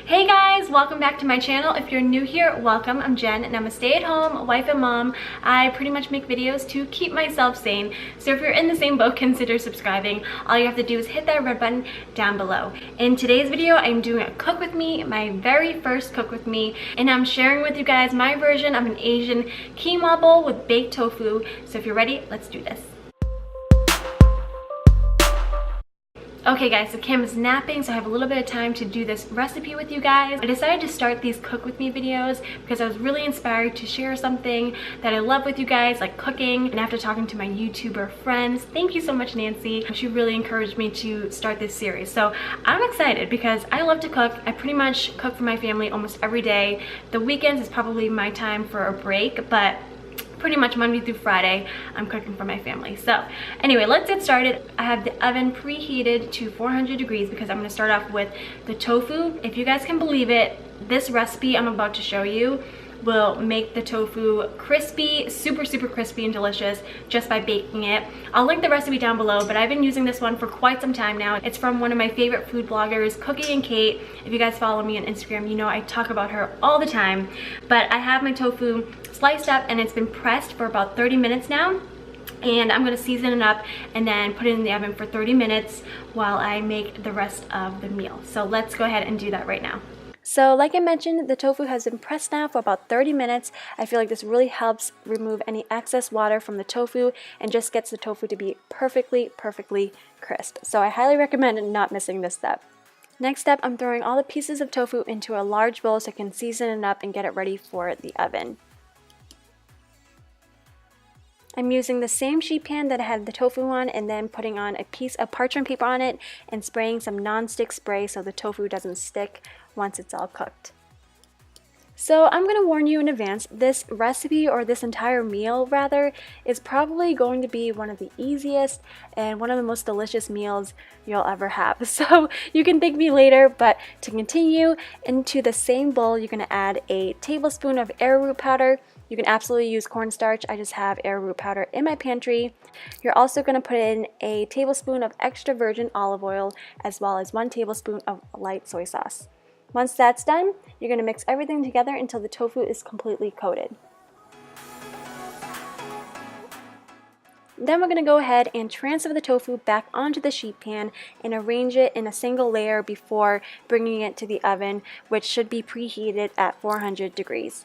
Hey guys, welcome back to my channel. If you're new here, welcome. I'm Jen and I'm a stay-at-home wife and mom. I pretty much make videos to keep myself sane. So if you're in the same boat, consider subscribing. All you have to do is hit that red button down below. In today's video, I'm doing a cook with me, my very first cook with me, and I'm sharing with you guys my version of an Asian quinoa bowl with baked tofu. So if you're ready, let's do this. Okay guys, so Cam is napping, so I have a little bit of time to do this recipe with you guys. I decided to start these cook with me videos because I was really inspired to share something that I love with you guys, like cooking. And after talking to my YouTuber friends, thank you so much Nancy, she really encouraged me to start this series. So I'm excited because I love to cook. I pretty much cook for my family almost every day. The weekends is probably my time for a break, but pretty much Monday through Friday, I'm cooking for my family. So anyway, let's get started. I have the oven preheated to 400 degrees because I'm gonna start off with the tofu. If you guys can believe it, this recipe I'm about to show you will make the tofu crispy, super crispy and delicious just by baking it. I'll link the recipe down below, but I've been using this one for quite some time now. It's from one of my favorite food bloggers, Cookie and Kate. If you guys follow me on Instagram, you know I talk about her all the time. But I have my tofu sliced up and it's been pressed for about 30 minutes now. And I'm gonna season it up and then put it in the oven for 30 minutes while I make the rest of the meal. So let's go ahead and do that right now. So like I mentioned, the tofu has been pressed now for about 30 minutes. I feel like this really helps remove any excess water from the tofu and just gets the tofu to be perfectly crisp. So I highly recommend not missing this step. Next up, I'm throwing all the pieces of tofu into a large bowl so I can season it up and get it ready for the oven. I'm using the same sheet pan that I had the tofu on and then putting on a piece of parchment paper on it and spraying some non-stick spray so the tofu doesn't stick once it's all cooked. So I'm going to warn you in advance, this recipe, or this entire meal rather, is probably going to be one of the easiest and one of the most delicious meals you'll ever have. So you can thank me later, but to continue, into the same bowl you're going to add a tablespoon of arrowroot powder. You can absolutely use cornstarch. I just have arrowroot powder in my pantry. You're also going to put in a tablespoon of extra virgin olive oil as well as 1 tablespoon of light soy sauce. Once that's done, you're going to mix everything together until the tofu is completely coated. Then we're going to go ahead and transfer the tofu back onto the sheet pan and arrange it in a single layer before bringing it to the oven, which should be preheated at 400 degrees.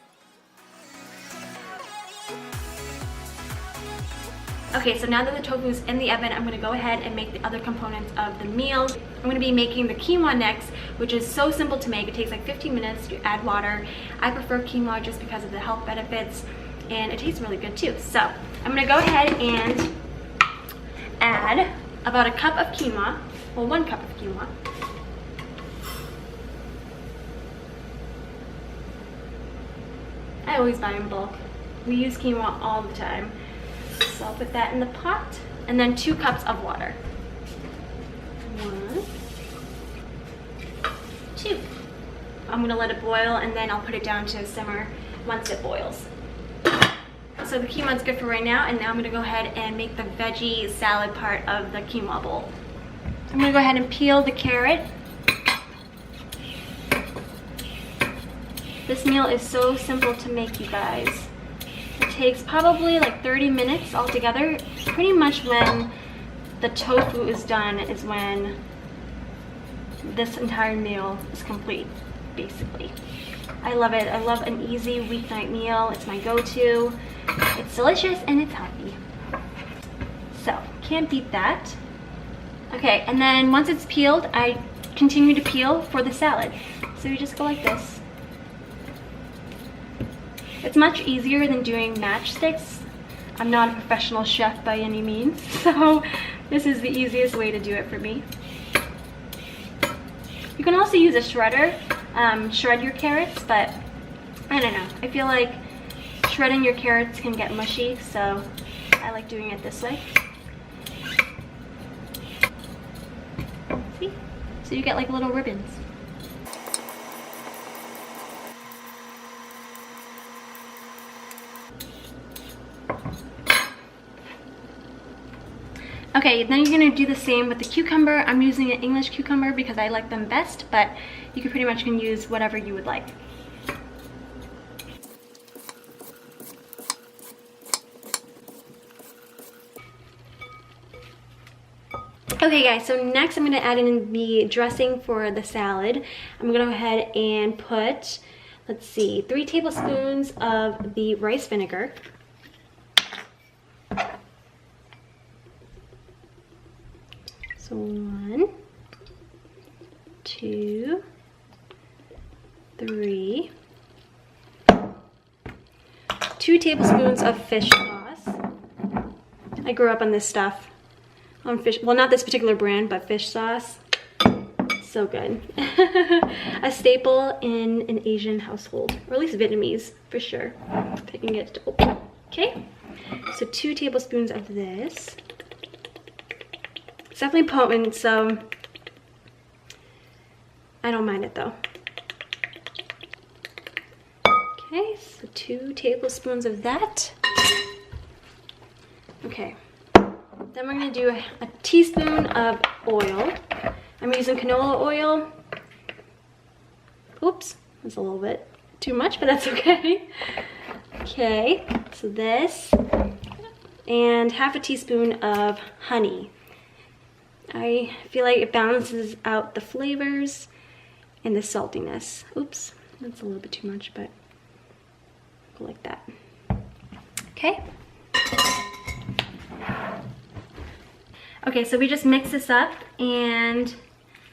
Okay, so now that the tofu is in the oven, I'm going to go ahead and make the other components of the meal. I'm going to be making the quinoa next, which is so simple to make. It takes like 15 minutes to add water. I prefer quinoa just because of the health benefits, and it tastes really good too. So I'm going to go ahead and add about a cup of quinoa, well, 1 cup of quinoa. I always buy in bulk. We use quinoa all the time. So I'll put that in the pot, and then 2 cups of water. 1, 2. I'm gonna let it boil and then I'll put it down to simmer once it boils. So the quinoa is good for right now, and now I'm gonna go ahead and make the veggie salad part of the quinoa bowl. I'm gonna go ahead and peel the carrot. This meal is so simple to make, you guys. It takes probably like 30 minutes altogether. Pretty much when the tofu is done is when this entire meal is complete, basically. I love it. I love an easy weeknight meal. It's my go-to. It's delicious and it's healthy. So, can't beat that. Okay, and then once it's peeled, I continue to peel for the salad. So you just go like this. It's much easier than doing matchsticks. I'm not a professional chef by any means, so this is the easiest way to do it for me. You can also use a shredder, shred your carrots, but I don't know. I feel like shredding your carrots can get mushy, so I like doing it this way. See? So you get like little ribbons. Okay, then you're gonna do the same with the cucumber. I'm using an English cucumber because I like them best, but you pretty much can use whatever you would like. Okay guys, so next I'm gonna add in the dressing for the salad. I'm gonna go ahead and put, let's see, 3 tablespoons of the rice vinegar. So 1, 2, 3. 2 tablespoons of fish sauce. I grew up on this stuff. On fish, well, not this particular brand, but fish sauce. So good. A staple in an Asian household, or at least Vietnamese for sure, if I can get it to open. Okay, so 2 tablespoons of this. It's definitely potent, so I don't mind it though. Okay, so 2 tablespoons of that. Okay. Then we're gonna do a teaspoon of oil. I'm using canola oil. Oops, that's a little bit too much, but that's okay. Okay, so this, and half a teaspoon of honey. I feel like it balances out the flavors and the saltiness. Oops, that's a little bit too much, but go like that. Okay. Okay, so we just mix this up and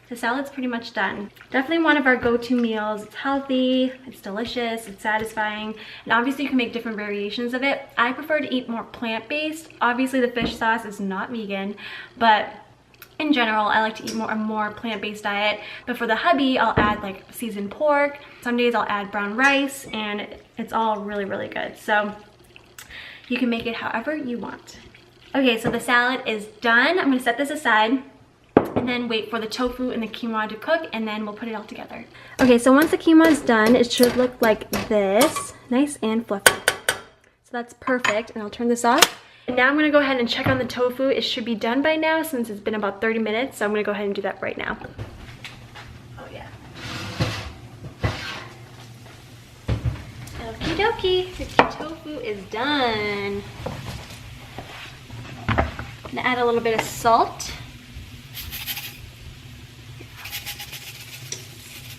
the salad's pretty much done. Definitely one of our go-to meals. It's healthy, it's delicious, it's satisfying, and obviously you can make different variations of it. I prefer to eat more plant-based. Obviously the fish sauce is not vegan, but in general, I like to eat a more plant-based diet. But for the hubby, I'll add like seasoned pork. Some days I'll add brown rice, and it's all really, really good. So you can make it however you want. Okay, so the salad is done. I'm gonna set this aside and then wait for the tofu and the quinoa to cook, and then we'll put it all together. Okay, so once the quinoa is done, it should look like this, nice and fluffy. So that's perfect, and I'll turn this off. And now I'm gonna go ahead and check on the tofu. It should be done by now since it's been about 30 minutes, so I'm gonna go ahead and do that right now. Oh yeah. Okie dokie, the tofu is done. I'm gonna add a little bit of salt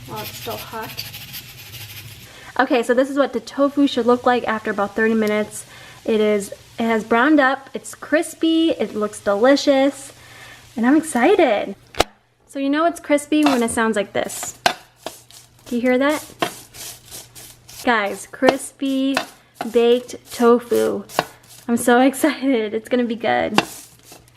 while it's still hot. Okay, so this is what the tofu should look like after about 30 minutes. It has browned up, it's crispy, it looks delicious, and I'm excited. So you know it's crispy when it sounds like this. Do you hear that? Guys, crispy baked tofu. I'm so excited, it's gonna be good.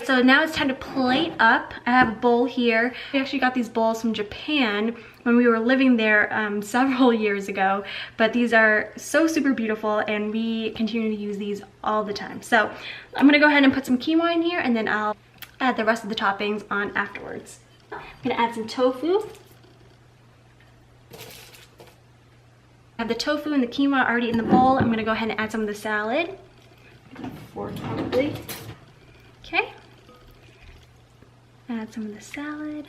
So now it's time to plate up. I have a bowl here. We actually got these bowls from Japan when we were living there several years ago, but these are so super beautiful and we continue to use these all the time. So I'm gonna go ahead and put some quinoa in here, and then I'll add the rest of the toppings on afterwards. I'm gonna add some tofu. I have the tofu and the quinoa already in the bowl. I'm gonna go ahead and add some of the salad. Fork probably. Okay. Add some of the salad.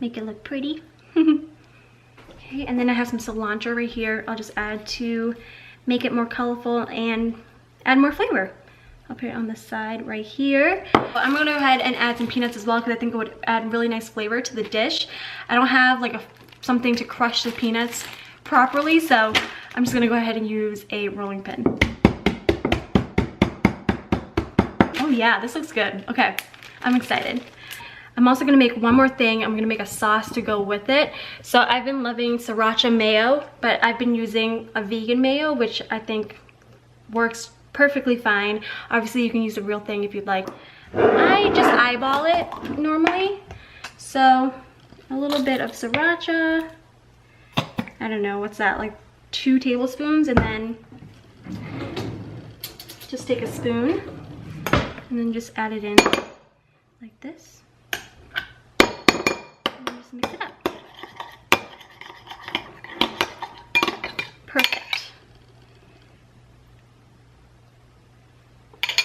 Make it look pretty. Okay, and then I have some cilantro right here. I'll just add to make it more colorful and add more flavor. I'll put it on the side right here. I'm gonna go ahead and add some peanuts as well because I think it would add really nice flavor to the dish. I don't have like something to crush the peanuts properly, so I'm just gonna go ahead and use a rolling pin. Oh yeah, this looks good. Okay, I'm excited. I'm also gonna make one more thing. I'm gonna make a sauce to go with it. So I've been loving sriracha mayo, but I've been using a vegan mayo, which I think works perfectly fine. Obviously you can use the real thing if you'd like. I just eyeball it normally. So a little bit of sriracha. I don't know, what's that, like 2 tablespoons, and then just take a spoon and then just add it in like this. And just mix it up. Perfect.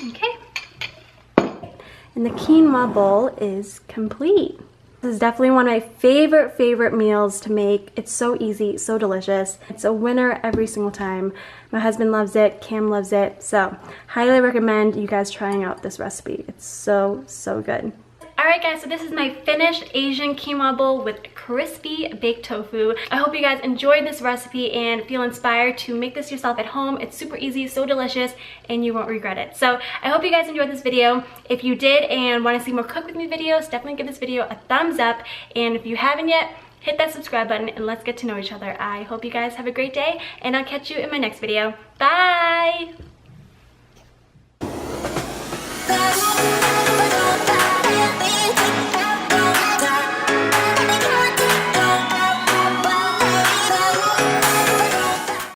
Okay. And the quinoa bowl is complete. This is definitely one of my favorite meals to make. It's so easy, so delicious. It's a winner every single time. My husband loves it, Cam loves it, so highly recommend you guys trying out this recipe. It's so good. Alright guys, so this is my finished Asian quinoa bowl with crispy baked tofu. I hope you guys enjoyed this recipe and feel inspired to make this yourself at home. It's super easy, so delicious, and you won't regret it. So I hope you guys enjoyed this video. If you did and want to see more cook with me videos, definitely give this video a thumbs up. And if you haven't yet, hit that subscribe button and let's get to know each other. I hope you guys have a great day, and I'll catch you in my next video. Bye!